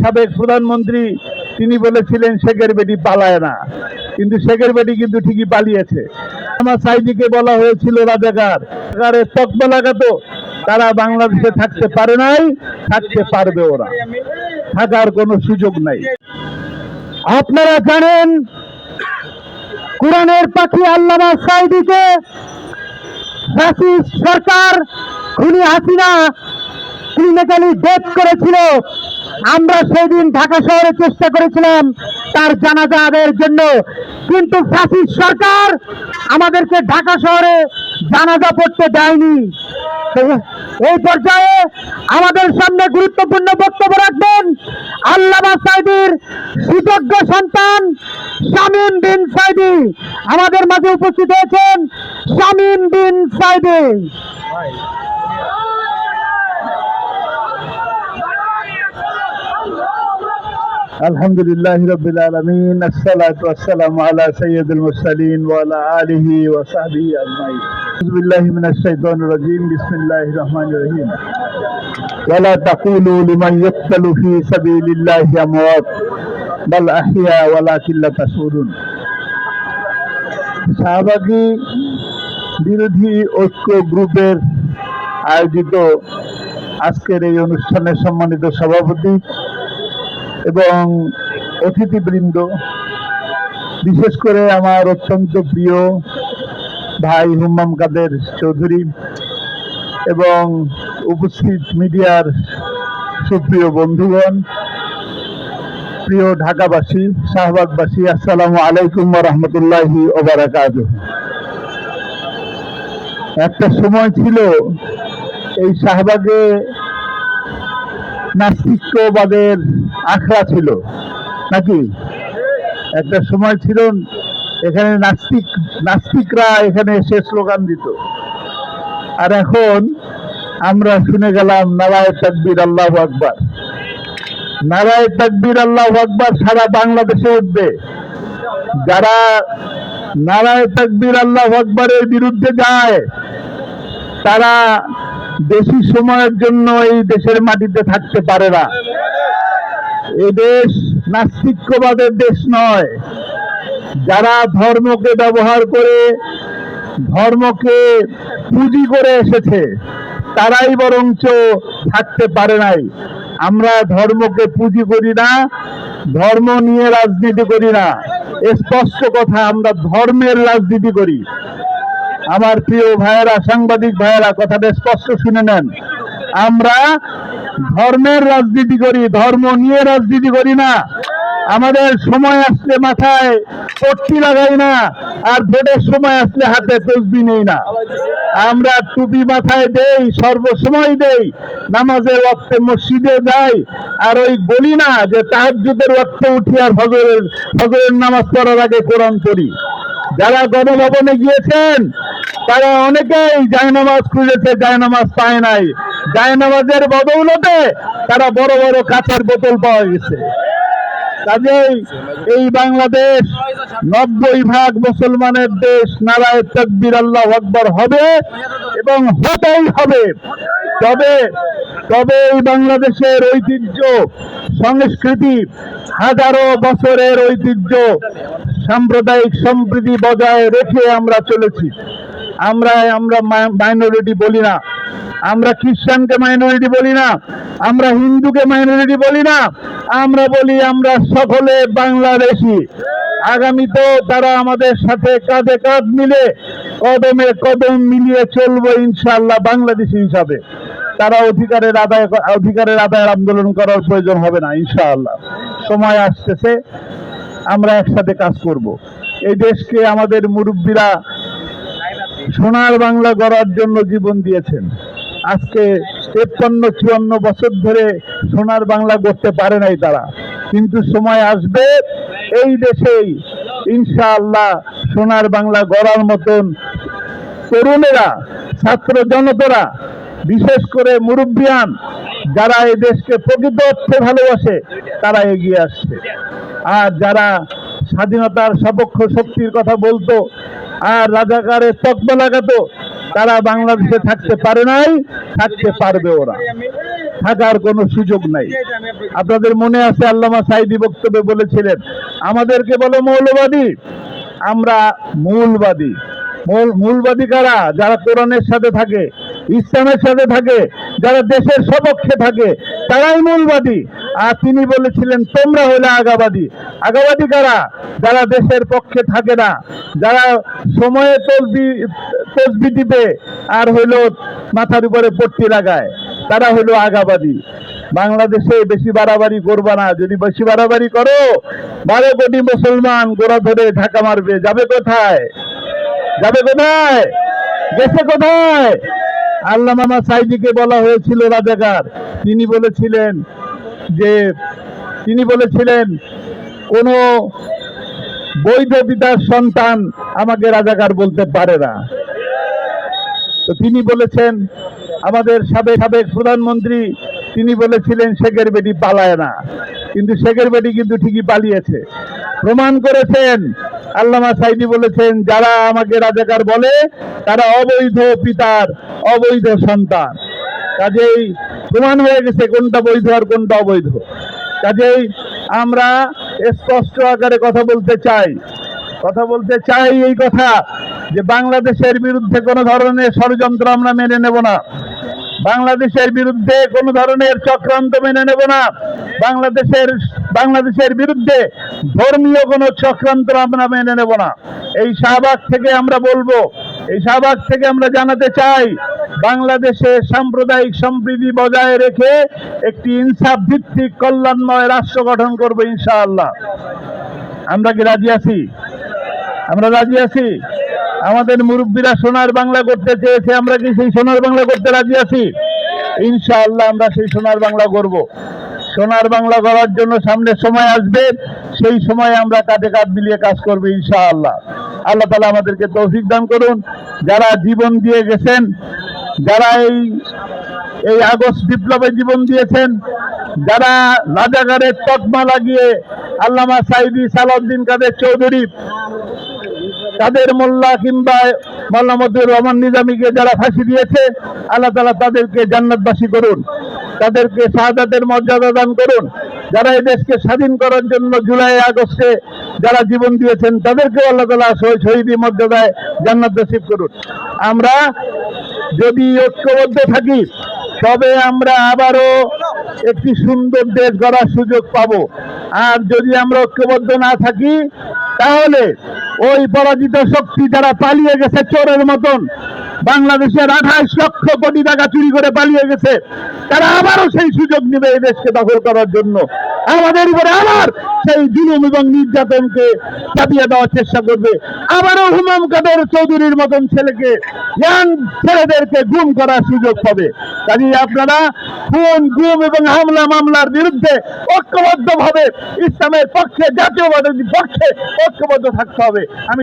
সাবেক প্রধানমন্ত্রী তিনি বলেছিলেন শেখের বেটি পালায় না, কিন্তু শেখের বেটি কিন্তু ঠিকই পালিয়েছে। আমার সাইদিকে বলা হয়েছিল রাজাকার, তকমা লাগাতো, তারা বাংলাদেশে থাকতে পারে নাই, থাকতে পারবে ওরা, থাকার কোনো সুযোগ নাই। আপনারা জানেন কোরআনের পাখি আল্লামা সাইদিকে ফ্যাসিস্ট সরকার খুনি হাসিনা ক্লিনিক্যালি ডেথ করেছিল। আমরা সেদিন ঢাকা শহরে চেষ্টা করেছিলাম তার জানাজা আদায়ের জন্য, কিন্তু ফ্যাসিস্ট সরকার আমাদেরকে ঢাকা শহরে জানাজা পড়তে দেয়নি। এই পর্যায়ে আমাদের সামনে গুরুত্বপূর্ণ বক্তব্য রাখবেন আল্লামা সাইদির সুযোগ্য সন্তান শামীম বিন সাইদি। আমাদের মাঝে উপস্থিত হয়েছেন শামীম বিন সাইদি। আলহামদুলিল্লাহি রাব্বিল আলামিন, আসসালাতু ওয়াসসালামু আলা সাইয়্যিদিল মুরসালিন ওয়া আলা আলিহি ওয়া সাহবিহি আজমাইন। আউযু বিল্লাহি মিনাশ শাইতানির রাজীম, বিসমিল্লাহির রহমানির রহিম। ওয়া লা তাকুলু লিমান ইয়াকতালু ফি সাবিলিল্লাহি আমওয়াত বাল আহইয়া ওয়ালাকিন লা তাশউরুন। শাহবাগী বিরোধী ঐক্য গ্রুপের আয়োজিত আজকের এই অনুষ্ঠানের সম্মানিত সভাপতি এবং অতিথিবৃন্দ, বিশেষ করে আমার অত্যন্ত প্রিয় ভাই হুম্মাম কাদের চৌধুরী এবং উপস্থিত মিডিয়ার সুপ্রিয় বন্ধুগণ, প্রিয় ঢাকাবাসী, শাহবাগবাসী, আসসালামু আলাইকুম ওয়া রাহমাতুল্লাহি ওয়া বারাকাতুহু। একটা সময় ছিল এই শাহবাগে নাস্তিকবাদের আখড়া ছিল নাকি? একটা সময় ছিল এখানে নাস্তিকরা এখানে এসে স্লোগান দিত, আর এখন আমরা শুনে গেলাম নারায়ে তাকবীর আল্লাহু আকবার। নারায়ে তাকবীর আল্লাহু আকবার সারা বাংলাদেশে উঠবে। যারা নারায়ে তাকবীর আল্লাহু আকবারের বিরুদ্ধে যায় তারা বেশি সময়ের জন্য এই দেশের মাটিতে থাকতে পারে না। এই দেশ নাস্তিক্যবাদের দেশ নয়। যারা ধর্মকে ব্যবহার করে, ধর্মকে পুঁজি করে এসেছে, তারাই বরঞ্চ থাকতে পারে নাই। আমরা ধর্মকে পুঁজি করি না, ধর্ম নিয়ে রাজনীতি করি না, স্পষ্ট কথা, আমরা ধর্মের রাজনীতি করি। আমার প্রিয় ভাইয়েরা, সাংবাদিক ভাইয়েরা, কথাটা স্পষ্ট শুনে নেন। আমরা ধর্মের রাজনীতি করি, ধর্ম নিয়ে রাজনীতি করি না। আমাদের সময় আসলে মাথায় পট্টি লাগাই না, আর ভোটের সময় আসলে হাতে তসবিহ নেই না। আমরা টুপি মাথায় দেই, সর্বসময় দেই, নামাজের ওয়াক্তে মসজিদে যাই, আর ওই বলি না যে তাহাজ্জুদের ওয়াক্তে উঠি আর ফজরের নামাজ পড়ার আগে কোরআন পড়ি। যারা গণভবনে গিয়েছেন তারা অনেকেই জায়নামাজ খুঁজেছে, জায়নামাজ পায় নাই। জায়নামাজের বদৌলতে তারা বড় বড় কাঁচের বোতল পাওয়া গেছে। কাজেই এই বাংলাদেশ 90% মুসলমানের দেশ। নারায়ে তাকবীর আল্লাহু আকবার হবে এবং হতেই হবে। তবে এই বাংলাদেশের ঐতিহ্য, সংস্কৃতি, হাজারো বছরের ঐতিহ্য, সাম্প্রদায়িক সম্প্রীতি বজায় রেখে আমরা চলেছি। আমরা মাইনরিটি বলি না, আমরা খ্রিস্টানকে মাইনরিটি বলি না, আমরা হিন্দুকে মাইনরিটি বলি না, আমরা বলি আমরা সকলে বাংলাদেশি। আগামীতেও তারা আমাদের সাথে কাঁধে কাঁধ মিলে, কদমে কদম মিলিয়ে চলবো ইনশাআল্লাহ বাংলাদেশি হিসাবে। তারা অধিকারের আদায়ের আন্দোলন করার প্রয়োজন হবে না ইনশাআল্লাহ। সময় আসতেছে, আমরা একসাথে কাজ করব। এই দেশকে আমাদের মুরব্বীরা সোনার বাংলা গড়ার জন্য জীবন দিয়েছেন। আজকে 53-54 বছর ধরে সোনার বাংলা গড়তে পারে নাই তারা, কিন্তু সময় আসবে এই দেশেই ইনশাআল্লাহ সোনার বাংলা গড়ার মতন তরুণেরা, ছাত্র জনতারা, বিশেষ করে মুরব্বিয়ান যারা এই দেশকে প্রকৃত অর্থে ভালোবাসে তারা এগিয়ে আসছে। আর যারা স্বাধীনতার সপক্ষ শক্তির কথা বলতো আর রাজাকারের তকমা লাগাতো, তারা বাংলাদেশে থাকতে পারে নাই, থাকতে পারবে ওরা। থাকার কোনো সুযোগ নাই। আপনাদের মনে আছে আল্লামা সাঈদী বক্তব্যে বলেছিলেন, আমাদেরকে বলো মৌলবাদী, আমরা মূলবাদী। মূলবাদী কারা? যারা কোরআনের সাথে থাকে, ইসলামের সাথে থাকে, যারা দেশের সপক্ষে থাকে, তারাই মূলবাদী। আর তিনি বলেছিলেন তোমরা হলে আগাবাদী। আগাবাদী কারা? যারা দেশের পক্ষে থাকে না, যারা সময়ে তসবি দিবে আর হইল মাথার উপরে পট্টি লাগায়, তারা হইল আগাবাদী। বাংলাদেশে বেশি বাড়াবাড়ি করবা না। যদি বেশি বাড়াবাড়ি করো 12 কোটি মুসলমান গোড়া ধরে ঢাকা মারবে। যাবে কোথায়? যাবে কোথায়? গেছে কোথায়? আল্লামা সাঈদীকে বলা হয়েছিল রাজাকার। তিনি বলেছিলেন কোন বৈধ পিতার সন্তান আমাকে রাজাকার বলতে পারে না। তো তিনি বলেছেন, আমাদের সাবেক প্রধানমন্ত্রী তিনি বলেছিলেন শেখের বেটি পালায় না, কিন্তু শেখের বেটি কিন্তু ঠিকই পালিয়েছে। প্রমাণ করেছেন আল্লামা সাঈদী বলেছেন, যারা আমাকে রাজাকার বলে তারা অবৈধ পিতার অবৈধ সন্তান। কাজেই প্রমাণ হয়ে গেছে কোনটা বৈধ আর কোনটা অবৈধ। কাজেই আমরা স্পষ্ট আকারে কথা বলতে চাই এই কথা যে বাংলাদেশের বিরুদ্ধে কোনো ধরনের ষড়যন্ত্র আমরা মেনে নেব না। বাংলাদেশের বিরুদ্ধে কোনো ধরনের চক্রান্ত মেনে নেব না। বাংলাদেশের বিরুদ্ধে ধর্মীয় কোনো চক্রান্ত আমরা মেনে নেব না। এই শাহবাগ থেকে আমরা বলবো, এই শাহবাগ থেকে আমরা জানাতে চাই, বাংলাদেশে সাম্প্রদায়িক সম্প্রীতি বজায় রেখে একটি ইনসাফ ভিত্তিক কল্যাণময় রাষ্ট্র গঠন করবো ইনশাআল্লাহ। আমরা কি রাজি আছি? আমরা রাজি আছি? আমাদের মুরব্বীরা সোনার বাংলা করতে চেয়েছে, আমরা কি সেই সোনার বাংলা করতে রাজি আছি? ইনশাআল্লাহ আমরা সেই সোনার বাংলা করব। সোনার বাংলা করার জন্য সামনে সময় আসবে, সেই সময় আমরা কাঁধে কাঁধ মিলিয়ে কাজ করবো ইনশাআল্লাহ। আল্লাহ তাআলা আমাদেরকে তৌফিক দান করুন। যারা জীবন দিয়ে গেছেন, যারা এই আগস্ট বিপ্লবে জীবন দিয়েছেন, যারা রাজাকারের তকমা লাগিয়ে আল্লামা সাঈদী, সালাউদ্দিন কাদের চৌধুরী, তাদের মোল্লা কিংবা মাওলানা মতিউর রহমান নিজামীকে যারা ফাঁসি দিয়েছে, আল্লাহ তাআলা তাদেরকে জান্নাতবাসী করুন, তাদেরকে শাহাদাতের মর্যাদা দান করুন। যারা এই দেশকে স্বাধীন করার জন্য জুলাই আগস্টে যারা জীবন দিয়েছেন, তাদেরকে আল্লাহ তাআলা শহীদি মর্যাদায় জান্নাত নসিব করুন। আমরা যদি ঐক্যবদ্ধ থাকি, তবে আমরা আবারও একটি সুন্দর দেশ গড়ার সুযোগ পাবো। আর যদি আমরা ঐক্যবদ্ধ না থাকি, তাহলে ওই পরাজিত শক্তি যারা পালিয়ে গেছে চোরের মতন, বাংলাদেশের 28 লক্ষ কোটি টাকা চুরি করে পালিয়ে গেছে, তারা আবারও সেই সুযোগ নেবে এই দেশকে দখল করার জন্য। আমাদের উপরে আবার সেই জুলুম এবং নির্যাতনকে চাপিয়ে দেওয়ার চেষ্টা করবে। আবারও হুমায়ুন কাদের চৌধুরীর মতন ছেলেদেরকে গুম করার সুযোগ পাবে। কাজেই আপনারা খুন, গুম এবং হামলা মামলার বিরুদ্ধে ঐক্যবদ্ধভাবে ইসলামের পক্ষে, জাতীয়বাদের পক্ষে ঐক্যবদ্ধ থাকতে হবে। আমি